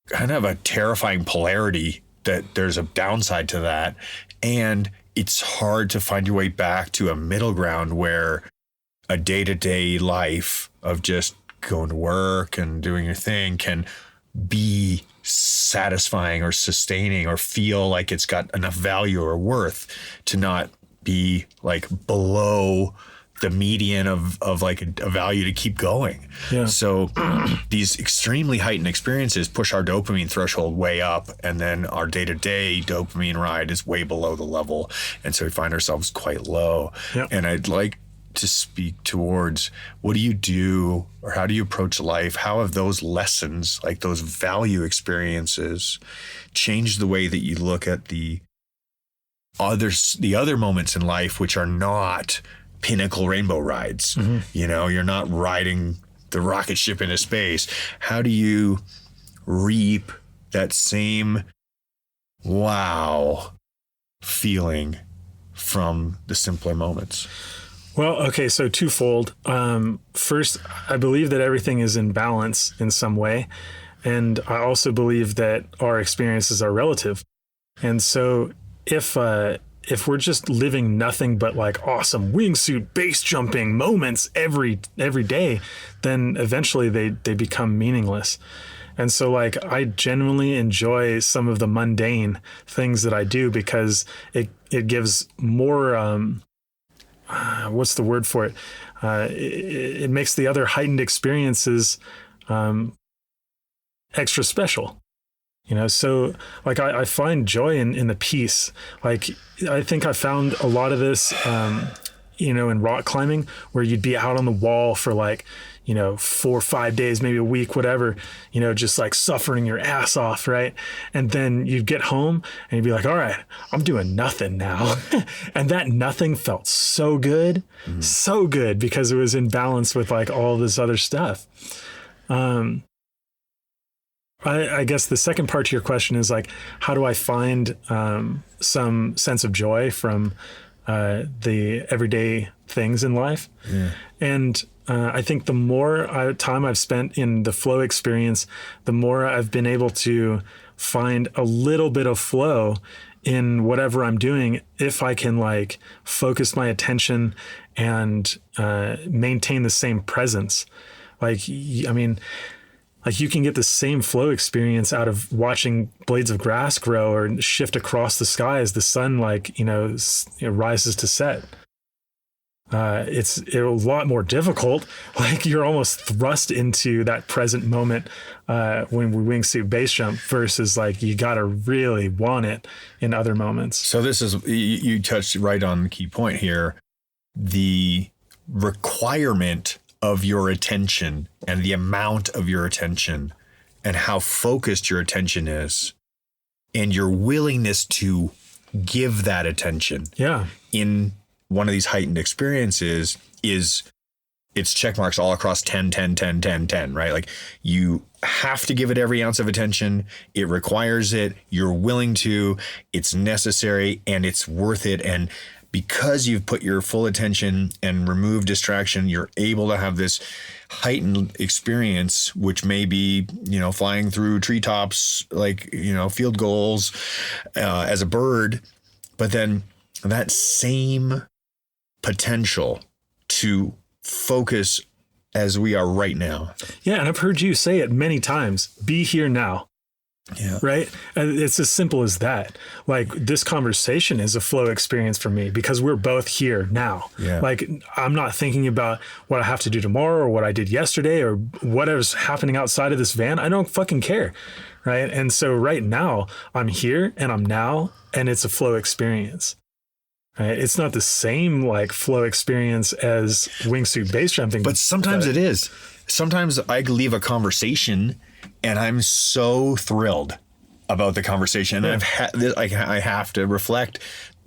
Speaker 1: kind of a terrifying polarity that there's a downside to that. And it's hard to find your way back to a middle ground where a day-to-day life of just going to work and doing your thing can be satisfying or sustaining or feel like it's got enough value or worth to not be like below the median of like a value to keep going.
Speaker 2: Yeah.
Speaker 1: So these extremely heightened experiences push our dopamine threshold way up, and then our day-to-day dopamine ride is way below the level. And so we find ourselves quite low.
Speaker 2: Yeah.
Speaker 1: And I'd like to speak towards, what do you do, or how do you approach life? How have those lessons, like those value experiences, changed the way that you look at the other moments in life, which are not pinnacle rainbow rides?
Speaker 2: Mm-hmm.
Speaker 1: You know, you're not riding the rocket ship into space. How do you reap that same wow feeling from the simpler moments?
Speaker 2: Well, okay, so twofold. First, I believe that everything is in balance in some way. And I also believe that our experiences are relative. And so if we're just living nothing but like awesome wingsuit base jumping moments every day, then eventually they become meaningless. And so like I genuinely enjoy some of the mundane things that I do because it gives more what's the word for it? It makes the other heightened experiences extra special. You know, so like I find joy in the peace. Like I think I found a lot of this, you know, in rock climbing, where you'd be out on the wall for like, you know, 4 or 5 days, maybe a week, whatever, you know, just like suffering your ass off, right? And then you'd get home and you'd be like, all right, I'm doing nothing now. And that nothing felt so good, so good, because it was in balance with like all this other stuff. I guess the second part to your question is like, how do I find some sense of joy from the everyday things in life? Yeah. And I think the more time I've spent in the flow experience, the more I've been able to find a little bit of flow in whatever I'm doing, if I can like focus my attention and maintain the same presence. Like, I mean, like you can get the same flow experience out of watching blades of grass grow or shift across the sky as the sun, like, you know, rises to set. It's a lot more difficult. Like you're almost thrust into that present moment when we wingsuit base jump versus like you got to really want it in other moments.
Speaker 1: So this is, you touched right on the key point here. The requirement of your attention and the amount of your attention and how focused your attention is and your willingness to give that attention in one of these heightened experiences it's check marks all across 10, 10, 10, 10, 10, right? Like you have to give it every ounce of attention. It requires it. You're willing to, it's necessary, and it's worth it. And because you've put your full attention and removed distraction, you're able to have this heightened experience, which may be, you know, flying through treetops, like, you know, field goals as a bird. But then that same potential to focus as we are right now.
Speaker 2: Yeah. And I've heard you say it many times, be here now.
Speaker 1: Yeah.
Speaker 2: Right. And it's as simple as that. Like this conversation is a flow experience for me because we're both here now.
Speaker 1: Yeah.
Speaker 2: Like I'm not thinking about what I have to do tomorrow or what I did yesterday or whatever's happening outside of this van. I don't fucking care. Right. And so right now I'm here and I'm now, and it's a flow experience. Right? It's not the same like flow experience as wingsuit base jumping.
Speaker 1: But sometimes it is. Sometimes I leave a conversation and I'm so thrilled about the conversation. And I have to reflect.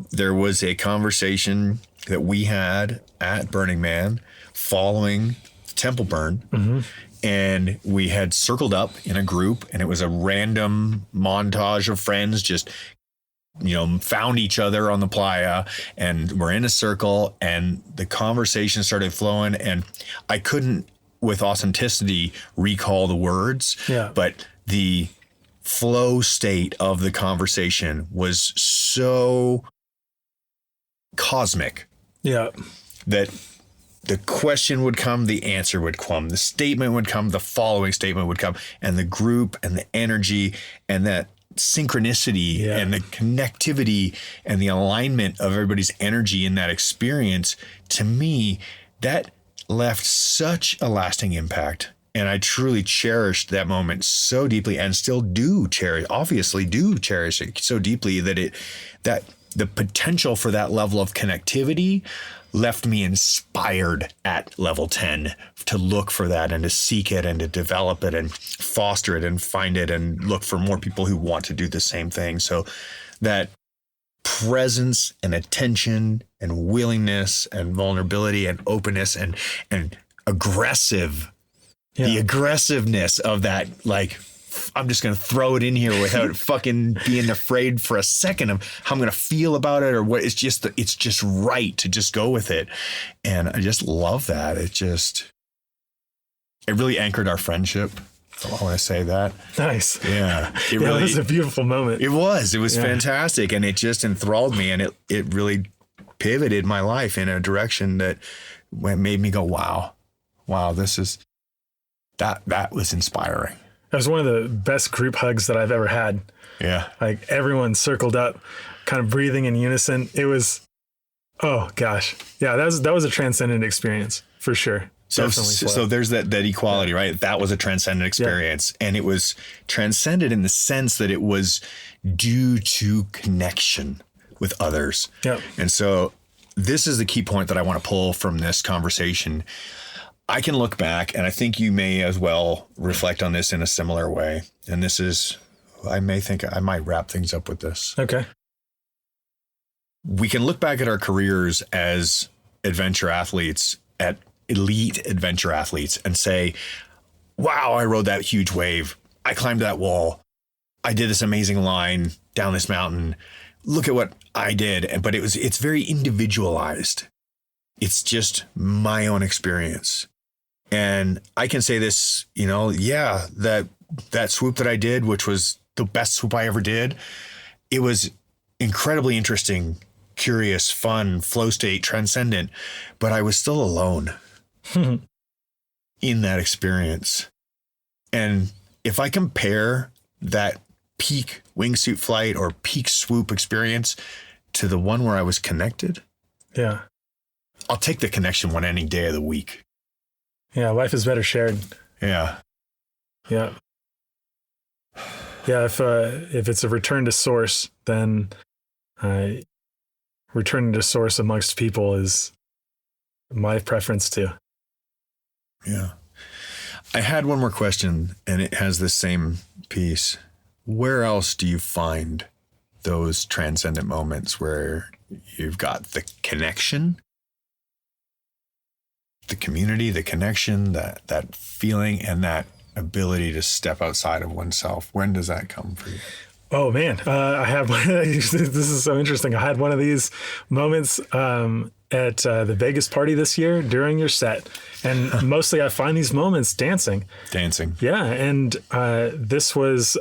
Speaker 1: There was a conversation that we had at Burning Man following Temple Burn. Mm-hmm. And we had circled up in a group, and it was a random montage of friends just, you know, found each other on the playa, and we're in a circle, and the conversation started flowing, and I couldn't with authenticity recall the words, but the flow state of the conversation was so cosmic that the question would come, the answer would come, the statement would come, the following statement would come, and the group and the energy and that synchronicity and the connectivity and the alignment of everybody's energy in that experience, to me, that left such a lasting impact. And I truly cherished that moment so deeply, and still do cherish it so deeply, that the potential for that level of connectivity left me inspired at level 10 to look for that and to seek it and to develop it and foster it and find it and look for more people who want to do the same thing. So that presence and attention and willingness and vulnerability and openness and the aggressiveness of that, like, I'm just going to throw it in here without fucking being afraid for a second of how I'm going to feel about it or what. It's just right to just go with it. And I just love that. It really anchored our friendship. I want to say that. Nice. Yeah.
Speaker 2: It was a beautiful moment.
Speaker 1: It was fantastic. And it just enthralled me. And it really pivoted my life in a direction that made me go, wow, that was inspiring.
Speaker 2: It was one of the best group hugs that I've ever had.
Speaker 1: Yeah.
Speaker 2: Like everyone circled up, kind of breathing in unison. It was, oh gosh. Yeah, that was a transcendent experience for sure.
Speaker 1: So there's that equality, right? That was a transcendent experience. Yeah. And it was transcended in the sense that it was due to connection with others.
Speaker 2: Yeah.
Speaker 1: And so this is the key point that I want to pull from this conversation. I can look back, and I think you may as well reflect on this in a similar way. And this is, I might wrap things up with this.
Speaker 2: Okay.
Speaker 1: We can look back at our careers as adventure athletes, at elite adventure athletes, and say, wow, I rode that huge wave. I climbed that wall. I did this amazing line down this mountain. Look at what I did. But it's very individualized. It's just my own experience. And I can say this, that swoop that I did, which was the best swoop I ever did, it was incredibly interesting, curious, fun, flow state, transcendent, but I was still alone in that experience. And if I compare that peak wingsuit flight or peak swoop experience to the one where I was connected, I'll take the connection one any day of the week.
Speaker 2: Yeah, life is better shared.
Speaker 1: Yeah.
Speaker 2: Yeah. Yeah, if it's a return to source, then returning to source amongst people is my preference too.
Speaker 1: Yeah. I had one more question, and it has the same piece. Where else do you find those transcendent moments where you've got the connection, the community, the connection, that feeling, and that ability to step outside of oneself? When does that come for you?
Speaker 2: Oh man, I had one. This is so interesting. I had one of these moments at the Vegas party this year during your set, and mostly I find these moments dancing. Yeah, and this was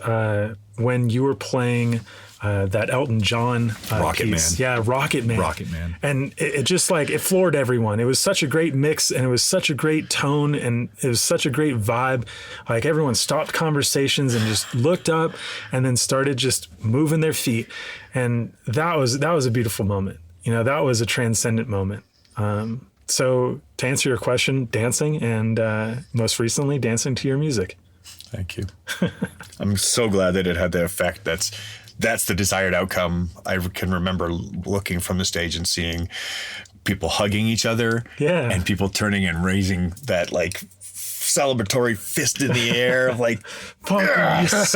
Speaker 2: when you were playing that Elton John
Speaker 1: Rocket
Speaker 2: piece.
Speaker 1: Man.
Speaker 2: Yeah, Rocket Man. And it just it floored everyone. It was such a great mix, and it was such a great tone, and it was such a great vibe. Like everyone stopped conversations and just looked up and then started just moving their feet. And that was a beautiful moment. That was a transcendent moment. So to answer your question, dancing, and most recently dancing to your music.
Speaker 1: Thank you. I'm so glad that it had the effect. That's the desired outcome. I can remember looking from the stage and seeing people hugging each other, and people turning and raising that celebratory fist in the air of yes,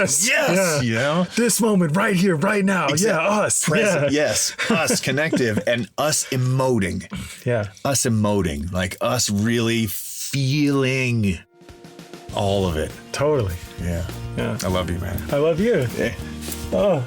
Speaker 2: this moment right here, right now.
Speaker 1: Exactly.
Speaker 2: Yeah, us.
Speaker 1: Present, yes, us connective, and us emoting.
Speaker 2: Yeah.
Speaker 1: Us emoting, us really feeling all of it.
Speaker 2: Totally.
Speaker 1: Yeah. I love you, man.
Speaker 2: I love you.
Speaker 1: Yeah.
Speaker 2: Oh.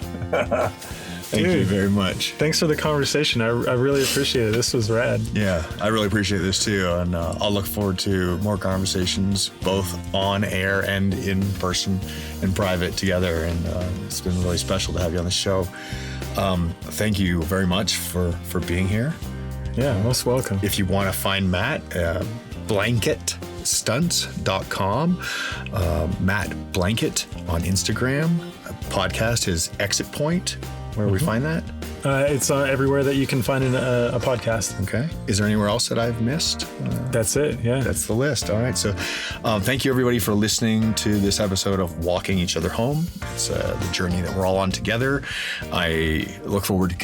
Speaker 1: Thank you very much.
Speaker 2: Thanks for the conversation. I really appreciate it. This was rad.
Speaker 1: Yeah, I really appreciate this too. And I'll look forward to more conversations, both on air and in person and private together. And it's been really special to have you on the show. Thank you very much for being here.
Speaker 2: Yeah, most welcome.
Speaker 1: If you want to find Matt, blanketstunts.com, Matt Blanket on Instagram. Podcast is Exit Point. Where we find that?
Speaker 2: It's everywhere that you can find a podcast.
Speaker 1: Okay. Is there anywhere else that I've missed?
Speaker 2: That's it. Yeah.
Speaker 1: That's the list. All right. So thank you, everybody, for listening to this episode of Walking Each Other Home. It's the journey that we're all on together. I look forward to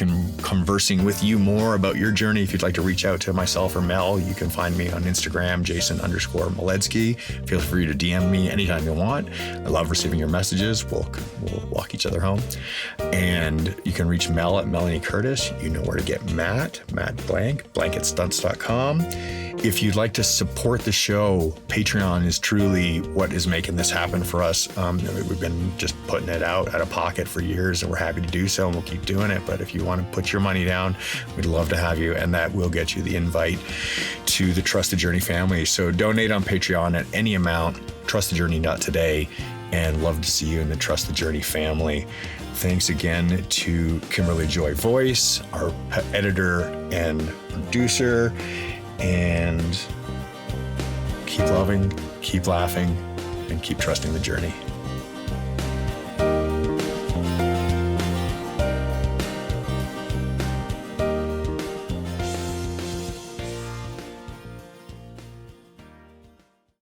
Speaker 1: conversing with you more about your journey. If you'd like to reach out to myself or Mel, you can find me on Instagram, Jason_Maledzki. Feel free to DM me anytime you want. I love receiving your messages. We'll walk each other home. And you can reach Mel at Melanie Curtis. You know where to get Matt Blank, blanketstunts.com. If you'd like to support the show, Patreon is truly what is making this happen for us. We've been just putting it out of pocket for years, and we're happy to do so, and we'll keep doing it. But if you want to put your money down, we'd love to have you, and that will get you the invite to the Trust the Journey family. So donate on Patreon at any amount, trustthejourney.today, and love to see you in the Trust the Journey family. Thanks again to Kimberly Joy Voice, our editor and producer, and keep loving, keep laughing, and keep trusting the journey.